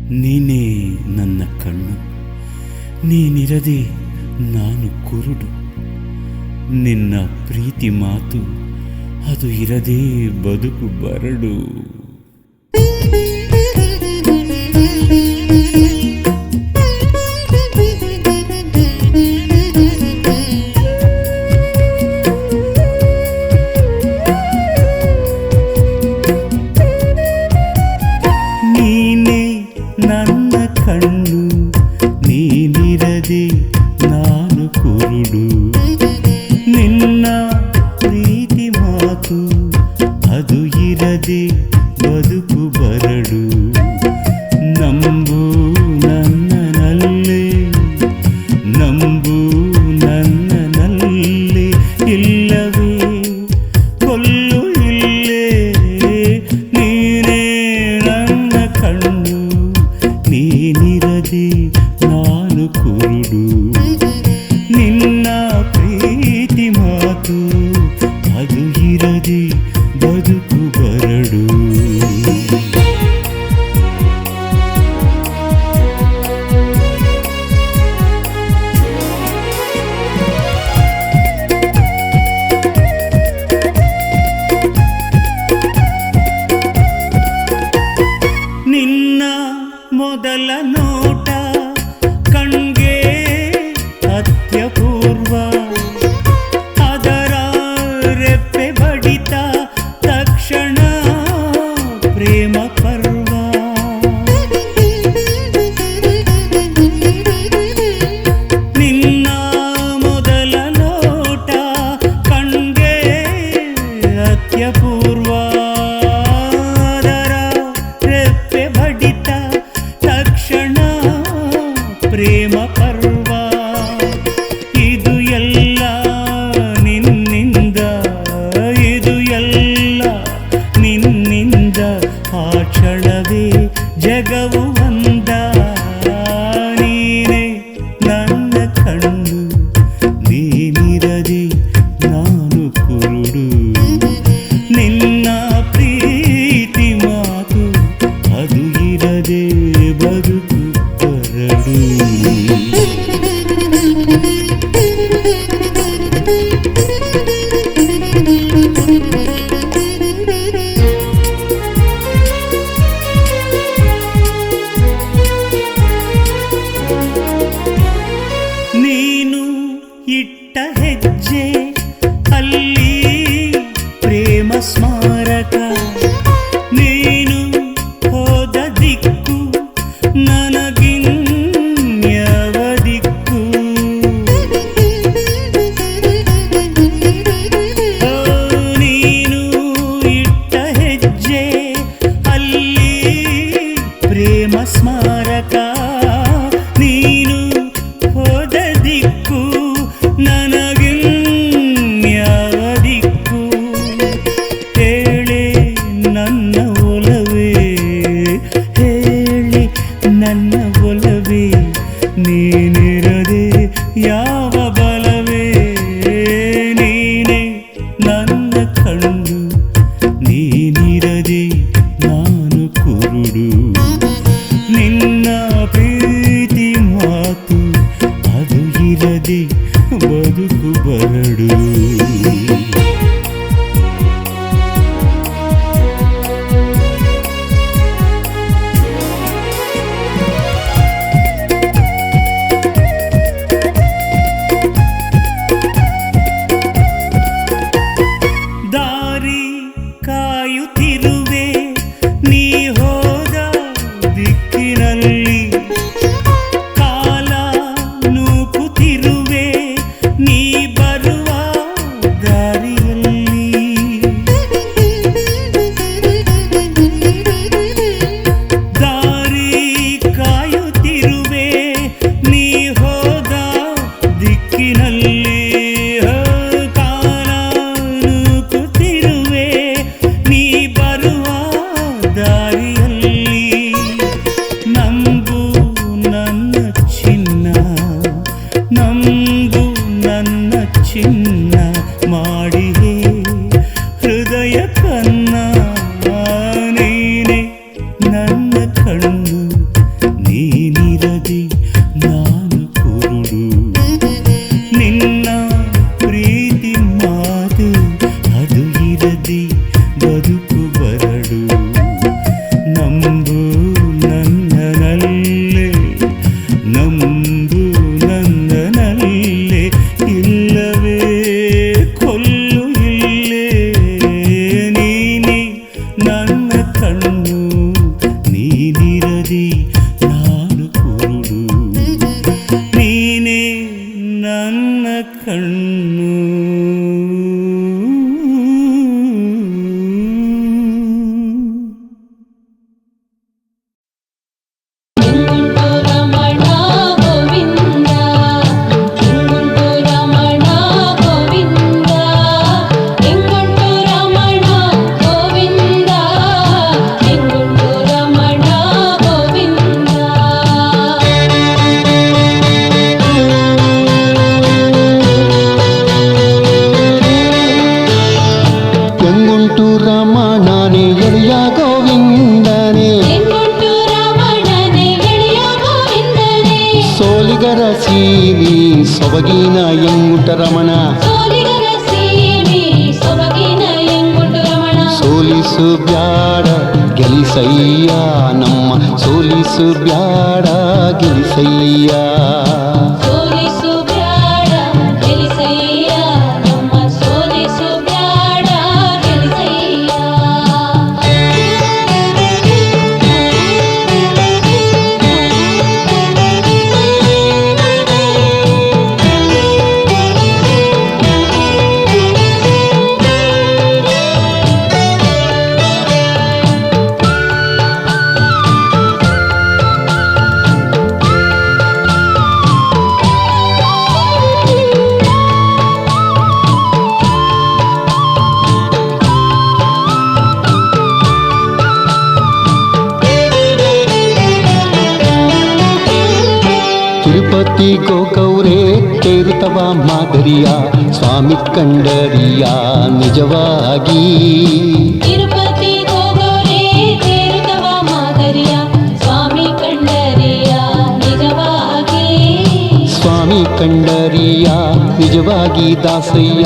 ನೀನೇ ನನ್ನ ಕಣ್ಣು, ನೀನಿರದೆ ನಾನು ಕುರುಡು. ನಿನ್ನ ಪ್ರೀತಿ ಮಾತು ಅದು ಇರದೇ ಬದುಕು ಬರಡು. ನೀನೇ ನನ್ನ ಕಣ್ಣು, ನೀನಿರದೆ ನಾನು ಕುರುಡು. ನಿನ್ನ ಪ್ರೀತಿ ಮಾತು ಅದು ಇರದೆ ಬದುಕು ಬರಡು. ನಂಬು ನನ್ನನಲ್ಲೇ, ನಂಬು ನನ್ನನಲ್ಲೇ, ಇಲ್ಲವೇ ಕೊಲ್ಲು ಇಲ್ಲೇ. ನೀನೇ ನನ್ನ ಕಣ್ಣು, ನೀನಿರದೆ ನಾನು ಕುರುಡು. ನಿನ್ನ ಪ್ರೀತಿ ಮಾತು ಅದು ಇರದೆ ಬದುಕು ಬರಡು. ನಿನ್ನ ಮೊದಲ ನೋಟ ಕಣ್ಗೆ ಅತ್ಯಪೂರ್ವ. ಅದರ ರೆಪ್ಪೆ ಬಡಿತ ತಕ್ಷಣ ಪ್ರೇಮ ಪರ್ವ. ನಿನ್ನ ಮೊದಲ ನೋಟ ಕಣ್ಗೆ ಅತ್ಯಪೂರ್ವ. ಅದರ ರೆಪ್ಪೆ ಬಡಿತ ತಕ್ಷಣ ಪ್ರೇಮ ಪರ್ವ. ಇದು ಎಲ್ಲ ನಿನ್ನಿಂದ, ಇದು ಎಲ್ಲ ನಿನ್ನಿಂದ. ಆ ಕ್ಷಣವೇ ಜಗವು ಒಂದ. ನೀನೇ ನನ್ನ ಕಣ್ಣು, ನೀನಿರದೆ ನಾನು ಕುರುಡು. ನಿನ್ನ ಪ್ರೀತಿ ಮಾತು ಅದು ಇರದೆ ಬದುಕು ಬರಡು. ನೀನು ಇಟ್ಟ ಹೆಜ್ಜೆ ಅಲ್ಲಿ ಪ್ರೇಮ ಸ್ಮಾರಕ. ನೀನು ಹೋದ ದಿಕ್ಕು ನನಗಿನ್ಯವ ದಿಕ್ಕು. ನೀನು ಇಟ್ಟ ಹೆಜ್ಜೆ ಅಲ್ಲಿ ಪ್ರೇಮ ಸ್ಮಾರಕ. ನೀನು ಹೋದ ದಿಕ್ಕು ನನಗಿನ್ಯವ ದಿಕ್ಕು. ಹೇಳಿ ನನ್ನ ಒಲವೇ, ಹೇಳಿ ನನ್ನ ಒಲವೇ, ನೀನಿರದೆ ಯಾವ ಬಲವೇ. ನೀನೇ ನನ್ನ ಕಣ್ಣು, ನೀನಿರದೆ ನಾನು ಕುರುಡು. ನಿನ್ನ ಪ್ರೀತಿ ಮಾತು ಅದು ಇರದೆ ಬದುಕು ಬರಡು. ದಾರಿ ಕಾಯುತ್ತಿರುವೆ ನೀ ಹೋದ ದಿಕ್ಕಿನಲ್ಲಿ. ನೋಡದೆ ನಾನು ಕುರುಡು, ನೀನೇ ನನ್ನ ಕಣ್ಣು. ಸೋಲಿಗರ ಸೀನಿ ಸೊಬಗಿನ ಎಂಗುಟ ರಮಣ, ಸೋಲಿಸು ಬ್ಯಾಡ ಗೆಲಿಸಯ್ಯ ನಮ್ಮ, ಸೋಲಿಸು ಬ್ಯಾಡ ಗೆಲಿಸಯ್ಯ. ತಿರುಪತಿ ಗೋಗೌರೇ ತೇರುತ್ತವ ಮಾದರಿಯ ಸ್ವಾಮಿ ಕಂಡರಿಯ ನಿಜವಾಗಿ, ತಿರುಪತಿ ಗೋಗೌರೇ ತೇರುತ್ತವ ಮಾದರಿಯ ಸ್ವಾಮಿ ಕಂಡರಿಯ ನಿಜವಾಗಿ, ಸ್ವಾಮಿ ಕಂಡರಿಯ ನಿಜವಾಗಿ ದಾಸಯ್ಯ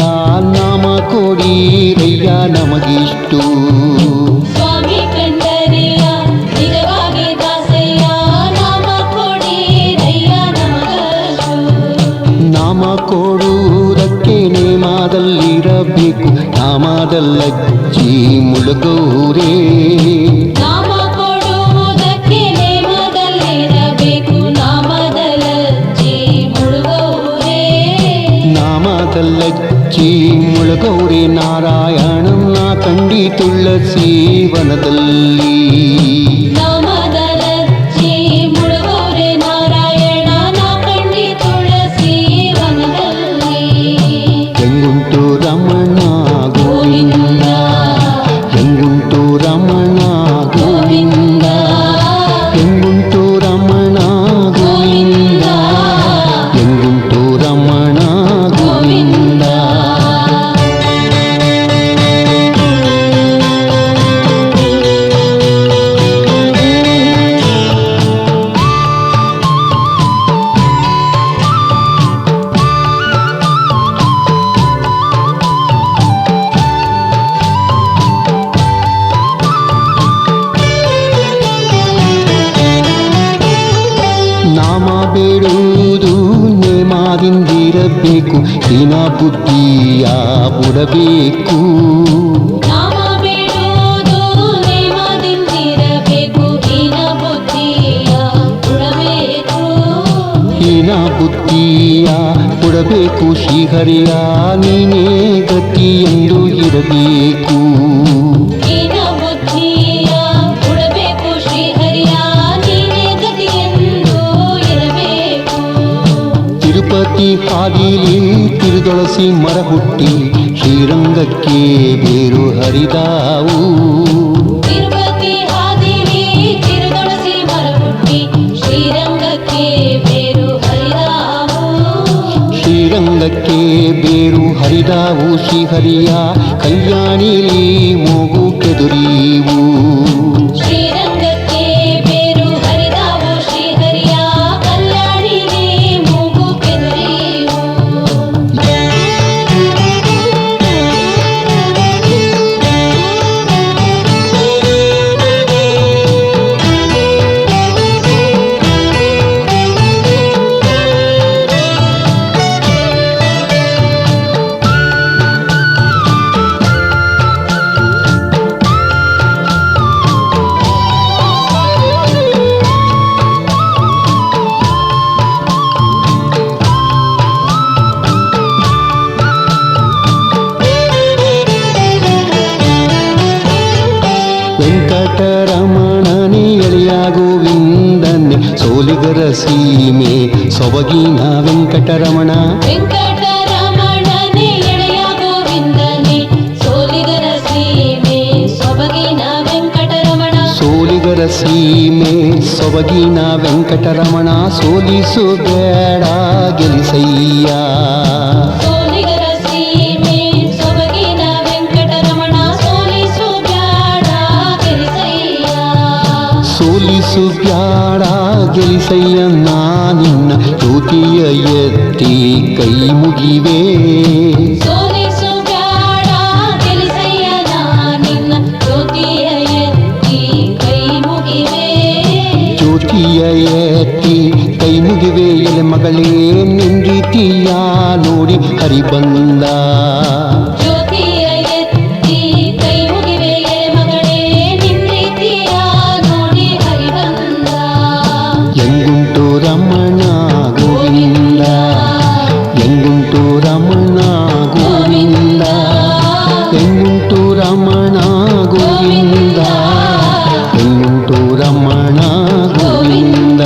ನಾಮ ಕೊಡಿರಯ್ಯ ನಮಗಿಷ್ಟು. ಸ್ವಾಮಿ ಕಂಡರಿಯ ನಿಜವಾಗಿ ದಾಸಯ್ಯ ನಾಮ ಕೊಡಿರಯ್ಯ ನಮಗಷ್ಟು. ನಾಮ ಕೊಡುವುದಕ್ಕೆ ನೇಮದಲ್ಲಿರಬೇಕು, ನಾಮದಲ್ಲಜ್ಜಿ ಮುಳುಗೌರೇ. ನಾಮ ಕೊಡುವುದಕ್ಕೆ ನೇಮದಲ್ಲಿರಬೇಕು, ನಾಮದಲ್ಲಜ್ಜಿ ಮುಳುಗೌರೇ. ನಾಮದಲ್ಲಜ್ಜಿ ಮುಳುಗೌರೇ ನಾರಾಯಣನ ಕಂಡಿ ತುಳಸಿ ವನದಲ್ಲಿ. ನಾಮದಲ್ಲಜ್ಜಿ ಮುಳುಗೌರೇ ನಾರಾಯಣನ ಕಂಡಿ ತುಳಸಿ ವನದಲ್ಲಿ. ಎಂಗುಂಟು ರಮಣ ಗೋವಿಂದ, ಎಂಗುಂಟು ರಮಣ ಗೋವಿಂದ, ಎಂಗುಂಟು ರಮಣ ಗೋವಿಂದ, ಎಂಗುಂಟು ರಮಣ ಗೋವಿಂದ. ನಾಮ ಬೇಡುವುದು ನೇಮದಿಂದಿರಬೇಕು, ಹೀನ ಬುದ್ಧಿಯ ಬಿಡಬೇಕು. ನಾಮ ಬೇಡುವುದು ನೇಮದಿಂದಿರಬೇಕು, ಹೀನ ಬುದ್ಧಿಯ ಬಿಡಬೇಕು. ಹೀನ ಬುದ್ಧಿಯ ಬಿಡಬೇಕು, ಶ್ರೀಹರಿಯ ನೀನೇ ಗತಿ ಎಂದು ಇರಬೇಕು. ಹೀನ ಬುದ್ಧಿಯ ಬಿಡಬೇಕು, ಶ್ರೀಹರಿಯ ನೀನೇ ಗತಿ ಎಂದು ಇರಬೇಕು. ತಿರುಪತಿ ಹಾದಿಲಿ ತಿರುದೊಳಸಿ ಮರ ಹುಟ್ಟಿ ಶ್ರೀರಂಗಕ್ಕೆ ಬೇರು ಹರಿದಾವು. ತಿರುಪತಿ ಹಾದಿಲಿ ತಿರುದೊಳಸಿ ಮರ ಹುಟ್ಟಿ ಶ್ರೀರಂಗಕ್ಕೆ ಬೇರು ಹರಿದಾವು. ಶ್ರೀರಂಗಕ್ಕೆ ಬೇರು ಹರಿದಾವು, ಶ್ರೀಹರಿಯ ಕಲ್ಯಾಣಿಲಿ ಮೂಗು ಕೆದುರಿವು. ಶ್ರೀರಂಗಕ್ಕೆ ಬೇರು ಹರಿದಾವು, ಶ್ರೀಹರಿಯ ಕಲ್ಯಾಣಿಲಿ ಮೂಗು ಕೆದರಿವು. ಸೋಲಿಗರ ಸೀಮೆ ಸೊಬಗಿನ ವೆಂಕಟರಮಣ. ವೆಂಕಟರಮಣನೇ ಎಳೆಯ ಗೋವಿಂದನೇ ಸೋಲಿಗರ ಸೀಮೆ ಸೊಬಗಿನ ವೆಂಕಟರಮಣ. ಸೋಲಿಗರ ಸೀಮೆ ಸೊಬಗಿನ ವೆಂಕಟರಮಣ ಸೋಲಿಸು ಬೇಡ ಗೆಲಿಸಯ್ಯ. ಸೋಲಿಗರ ಸೀಮೆ ಸೊಬಗಿನ ವೆಂಕಟರಮಣ ಸೋಲಿಸು ಬ್ಯಾಡ ಗೆಲಿಸಯ್ಯ. ಸೋಲಿಸು ಬ್ಯಾಡ ಗೆಲಿಸಯ್ಯ ನಿನ್ನ ಜ್ಯೋತಿಯ ಎತ್ತಿ ಕೈ ಮುಗಿವೆ. ಸೋಲಿಸು ಬ್ಯಾಡ ಗೆಲಿಸಯ್ಯ ನಿನ್ನ ಜ್ಯೋತಿಯ ಎತ್ತಿ ಕೈ ಮುಗಿವೆ. ಜ್ಯೋತಿಯ ಎತ್ತಿ ಕೈ ಮುಗಿವೆ ಎಲೆ ಮಗಳೇ ನಿನ್ ರೀತಿಯ ನೋಡಿ ಹರಿ ಬಂದ. ಜ್ಯೋತಿಯ ಎತ್ತಿ ಕೈ ಮುಗಿವೆ ಎಳೆ ಮಗಳೇ ನಿನ್ ರೀತಿಯ ನೋಡಿ ಹರಿ ಬಂದ. ಎಂಗುಂಟು ರಮಣ ಗೋವಿಂದ, ಎಂಗುಂಟು ರಮಣ ಗೋವಿಂದ, ಎಂಗುಂಟು ರಮಣ ಗೋವಿಂದ, ಎಂಗುಂಟು ರಮಣ ಗೋವಿಂದ.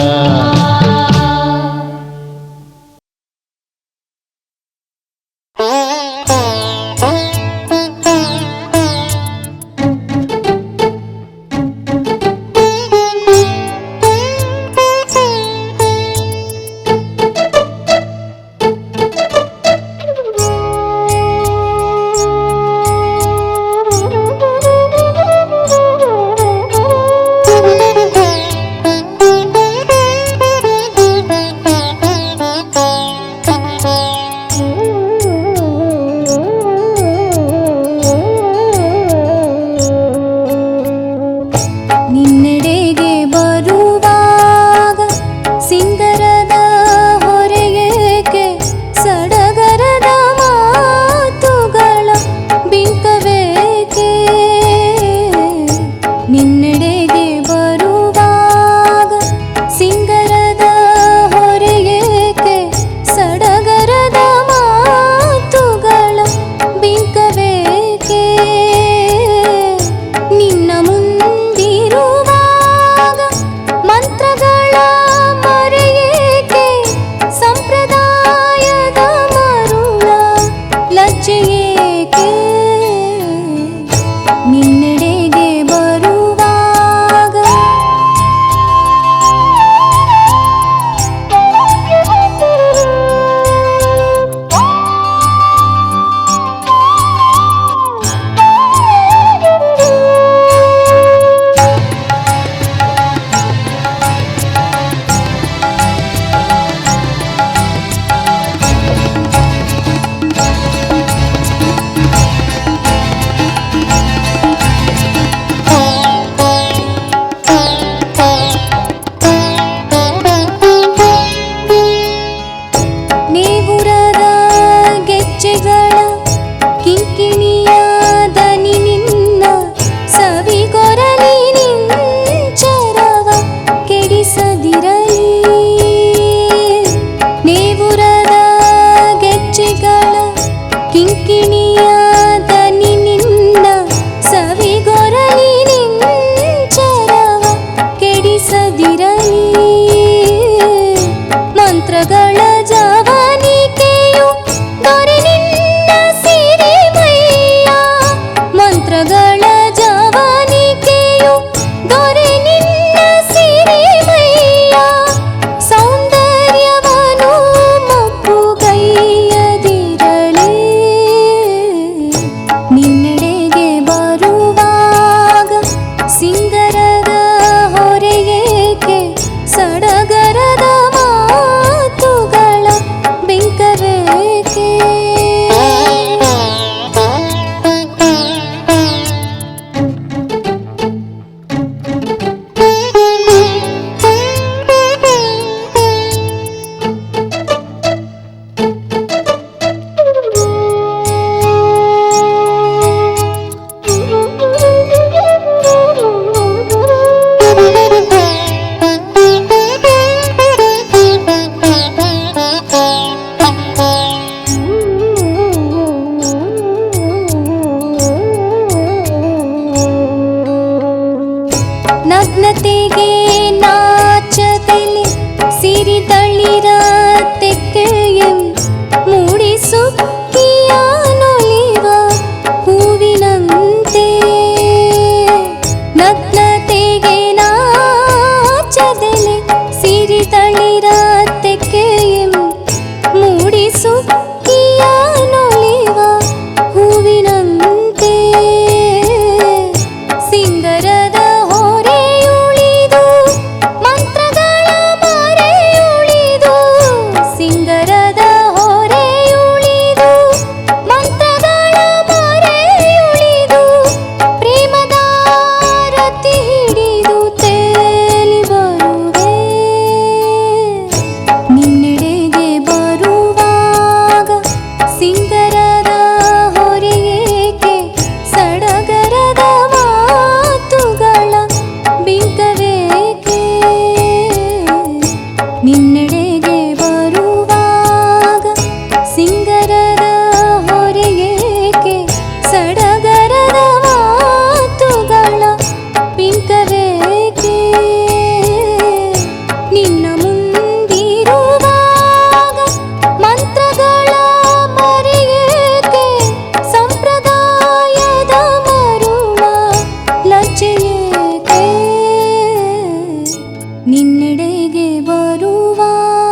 ನಿನ್ನೆಡೆಗೆ ಬರುವಾಗ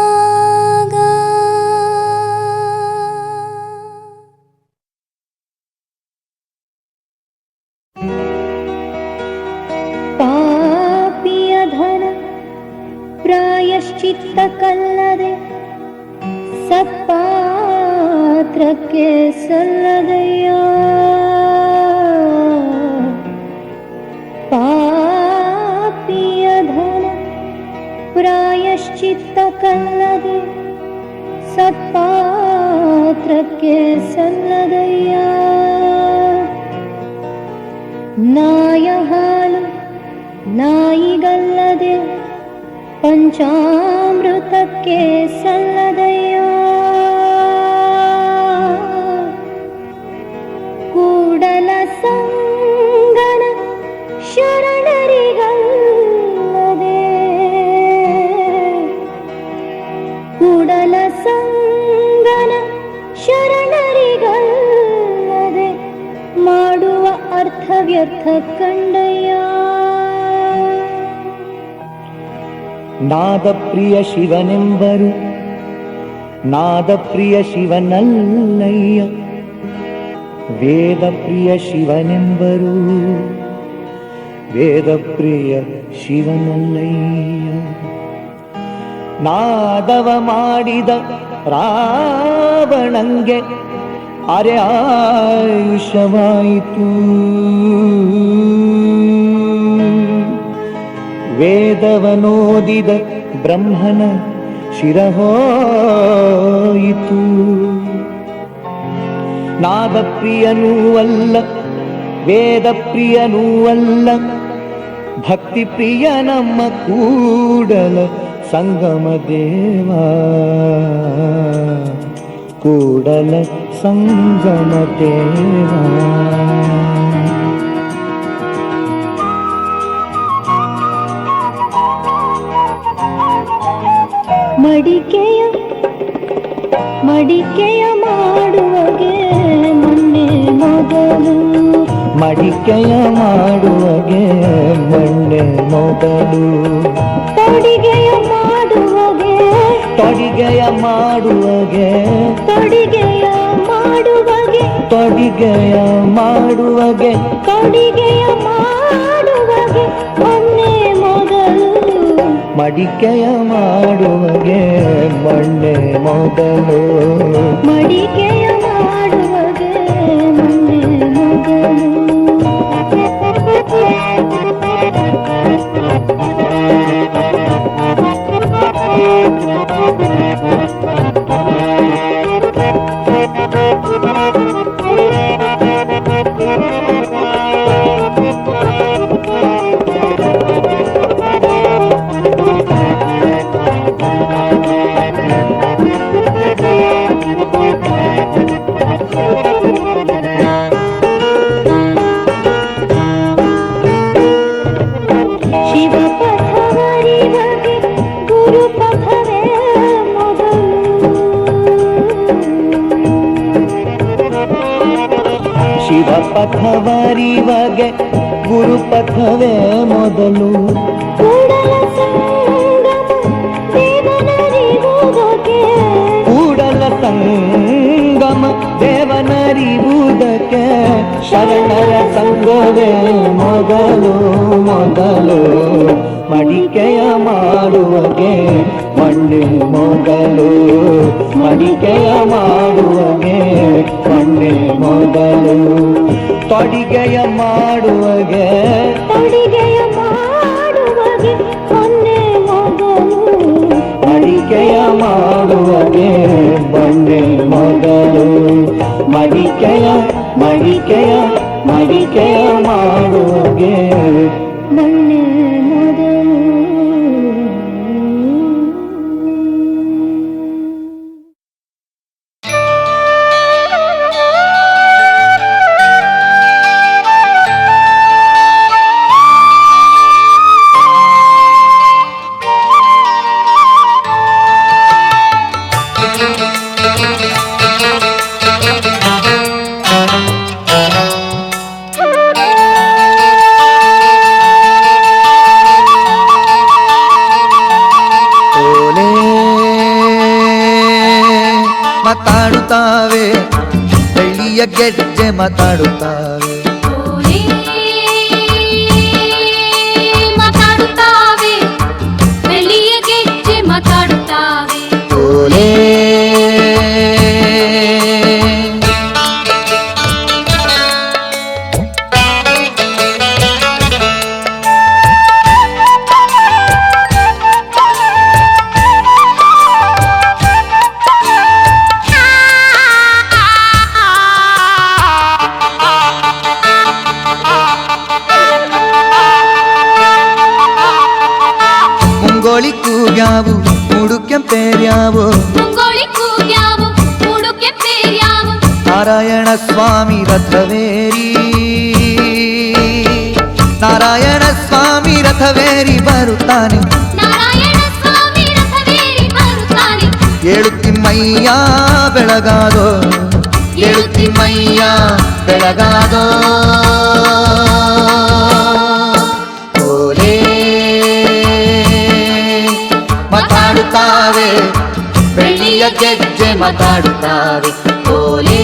ಪಾಪಿಯ ಧನ ಪ್ರಾಯಶ್ಚಿತ್ತಕ್ಕಲ್ಲದೆ ಸತ್ಪಾತ್ರಕ್ಕೆ ಸಲ್ಲದಯ್ಯ. ಪಾಪಿಯ ಧನ ಪ್ರಾಯಶ್ಚಿತ್ತಕ್ಕಲ್ಲದೆ ಸತ್ಪಾತ್ರಕ್ಕೆ ಸಲ್ಲದಯ್ಯ. ನಾಯ ಹಾಲು ನಾಯಿಗಲ್ಲದೆ ಪಂಚಾಮೃತಕ್ಕೆ ಸಲ್ಲದಯ್ಯ. ಕೂಡಲ ಸಂಗನ ಶರಣರಿಗಲ್ಲದೆ ಕೂಡಲ ಸಂಗನ ಶರಣರಿಗಲ್ಲದೆ ಮಾಡುವ ಅರ್ಥ ವ್ಯರ್ಥ ಕಂಡಯ್ಯ. ನಾದಪ್ರಿಯ ಶಿವನೆಂಬರು ನಾದಪ್ರಿಯ ಶಿವನಲ್ಲಯ್ಯ. ವೇದಪ್ರಿಯ ಶಿವನೆಂಬರು ವೇದಪ್ರಿಯ ಶಿವನಲ್ಲಯ್ಯ. ನಾದವ ಮಾಡಿದ ರಾವಣಂಗೆ ಅರೆ ಆಯುಷವಾಯಿತು. ವೇದವನೋದಿದ ಬ್ರಹ್ಮನ ಶಿರಹೋಯಿತು. ನಾದಪ್ರಿಯನೂ ಅಲ್ಲ ವೇದಪ್ರಿಯನೂ ಅಲ್ಲ ಭಕ್ತಿಪ್ರಿಯ ನಮ್ಮ ಕೂಡಲ ಸಂಗಮ ದೇವ. ಕೂಡಲ ಸಂಗಮ ದೇವ. ಮಡಿಕೆಯ ಮಡಿಕೆಯ ಮಾಡುವಗೆ ಮೊನ್ನೆ ಮೊದಲು ಮಡಿಕೆಯ ಮಾಡುವಗೆ ಮೊನ್ನೆ ಮೊದಲು ತೊಡಿಗೆಯ ಮಾಡುವಗೆ ತೊಡಿಗೆಯ ಮಾಡುವಗೆ ತೊಡಿಗೆಯ ಮಾಡುವಗೆ ತೊಡಿಗೆಯ ಮಾಡುವಗೆ ತೊಡಿಗೆಯ ಮಾಡುವಗೆ ಮೊನ್ನೆ ಮೊದಲು ಮಡಿಕೆಯ ಮಾಡುವಗೆ ಮೊನ್ನೆ ಮೊದಲು ಮಡಿಕೆಯ ಮಾಡುವಗೆ ಮೊನ್ನೆ ಮೊದಲು. ಶಿವ ಪಥವರಿವಗೆ ಗುರುಪಥವೇ ಮೊದಲು. ಕೂಡಲ ಸಂಗಮ ದೇವನರಿವುದಕ್ಕೆ ಶರಣರ ಸಂಗವೇ ಮೊದಲು ಮೊದಲು. ಮಡಿಕೆಯ ಮಾಡುವಗೆ ಮೊನ್ನೆ ಮೊದಲು ಮಡಿಕೆಯ ಮಾಡುವಗೆ ಮೊನ್ನೆ ಮೊದಲು. ತೊಡಿಗೆಯ ಮಾಡುವಗೆ ತೊಡಿಗೆಯ ಮಾಡುವಗೆ ಮೊನ್ನೆ ಮೊದಲು. ಮಡಿಕೆಯ ಮಾಡುವಗೆ ಮೊನ್ನೆ ಮೊದಲು. ಮಡಿಕೆಯ ಮಡಿಕೆಯ ಮಡಿಕೆಯ ಮಾಡುವಗೆ ಮೊನ್ನೆ ಮೊದಲು. ಮಾತಾಡುತ್ತಾವೆ, ಬೆಳ್ಳಿಯ ಗೆಜ್ಜೆ ಮಾತಾಡುತ್ತಾವೆ. ಓಲೆ ಮಾತಾಡುತ್ತಾವೆ, ಬೆಳ್ಳಿಯ ಗೆಜ್ಜೆ ಮಾತಾಡುತ್ತಾವೆ. ಓಲೆ ಮುಂಗೋಳಿ ಕೂಗ್ಯಾವು ಮೂಡು ಕೆಂಪೇರ್ಯಾವು, ಮುಂಗೋಳಿ ಕೂಗ್ಯಾವು ಮೂಡು ಕೆಂಪೇರ್ಯಾವು. ನಾರಾಯಣ ಸ್ವಾಮಿ ರಥವೇರಿ, ನಾರಾಯಣ ಸ್ವಾಮಿ ರಥವೇರಿ ಬರುತ್ತಾನೆ, ನಾರಾಯಣ ಸ್ವಾಮಿ ರಥವೇರಿ ಬರುತ್ತಾನೆ. ಏಳು ತಿಮ್ಮಯ್ಯ ಬೆಳಗಾದೋ, ಏಳು ತಿಮ್ಮಯ್ಯ ಬೆಳಗಾದೋ. ಓಲೆ ಮಾತಾಡುತ್ತಾವೆ, ಬೆಳ್ಳಿಯ ಗೆಜ್ಜೆ ಮಾತಾಡುತ್ತಾವೆ. ಓಲೆ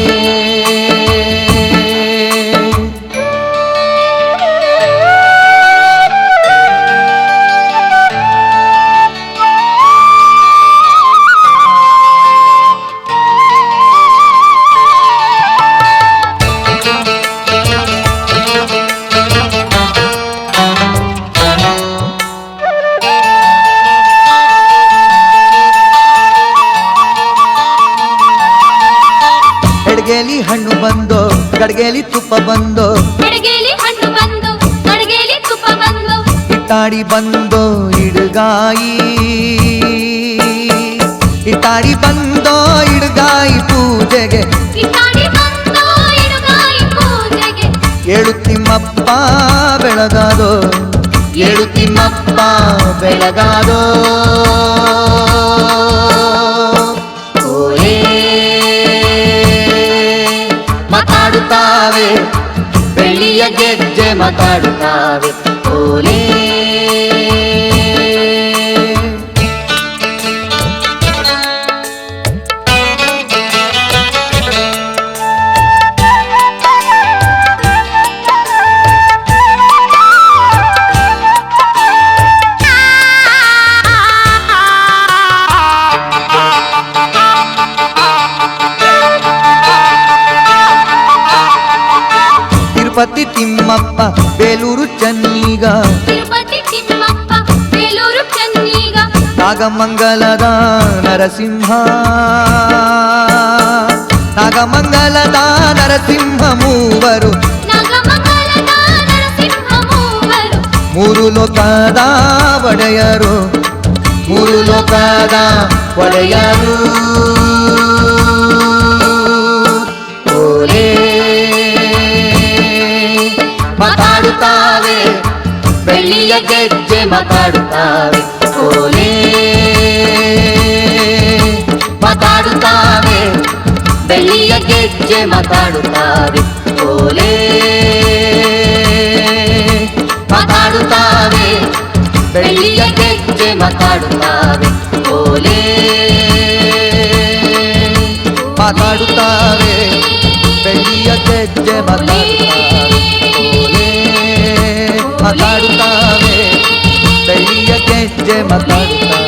ಎಡಗೇಲಿ ಹಣ್ಣು ಬಂದೋ, ಗಡ್ಗೇಲಿ ತುಪ್ಪ ಬಂದೋ, ಎಡಗೇಲಿ ಹಣ್ಣು ಬಂದು ಕಡೆಗೇಲಿ ತುಪ್ಪ ಬಂದು. ಇಟ್ಟಾಡಿ ಬಂದೋ ಇಡುಗಾಯಿ, ಇಟ್ಟಾಡಿ ಬಂದೋ ಇಡುಗಾಯಿ ಪೂಜೆಗೆ, ಇಟ್ಟಾಡಿ ಬಂದು ಇಡುಗಾಯಿ ಪೂಜೆಗೆ. ಏಳು ತಿಮ್ಮಪ್ಪ ಬೆಳಗಾದೋ, ಏಳು ತಿಮ್ಮಪ್ಪ ಬೆಳಗಾದೋ. ಓಲೆ ಮಾತಾಡುತ್ತಾವೆ, ಬೆಳ್ಳಿಯ ಗೆಜ್ಜೆ ಮಾತಾಡುತ್ತಾವೆ. ಓಲೆ ತಿರುಪತಿ ತಿಮ್ಮಪ್ಪ ಬೇಲೂರು ಚನ್ನೀಗ, ತಿರುಪತಿ ತಿಮ್ಮಪ್ಪ ಬೇಲೂರು ಚನ್ನೀಗ. ನಾಗಮಂಗಲದ ನರಸಿಂಹ, ನಾಗಮಂಗಲದ ನರಸಿಂಹ ಮೂವರು, ನಾಗಮಂಗಲದ ನರಸಿಂಹ ಮೂವರು. ಮೂರು ಲೋಕದ ಒಡೆಯರು, ಮೂರು ಲೋಕದ ಒಡೆಯರು. ಓಲೆ ಮಾತಾಡುತ್ತಾವೆ, ಬೆಳ್ಳಿಯ ಗೆಜ್ಜೆ ಮಾತಾಡುತ್ತಾವೆ. ಓಲೆ ಮಾತಾಡುತ್ತಾವೆ, ಬೆಳ್ಳಿಯ ಗೆಜ್ಜೆ ಮಾತಾಡುತ್ತಾವೆ. ಓಲೆ ಮಾತಾಡುತ್ತಾವೆ, ಬೆಳ್ಳಿಯ ಗೆಜ್ಜೆ ಮಾತಾಡುತ್ತಾವೆ. ಓಲೆ ಮಾತಾಡುತ್ತಾವೆ, ಬೆಳ್ಳಿಯ ಗೆಜ್ಜೆ ಮಾತಾಡುತ್ತಾವೆ. ಓಲೆ ಮಾತಾಡುತ್ತಾವೆ, ಬೆಳ್ಳಿಯ ಗೆಜ್ಜೆ ಮಾತಾಡುತ್ತಾವೆ.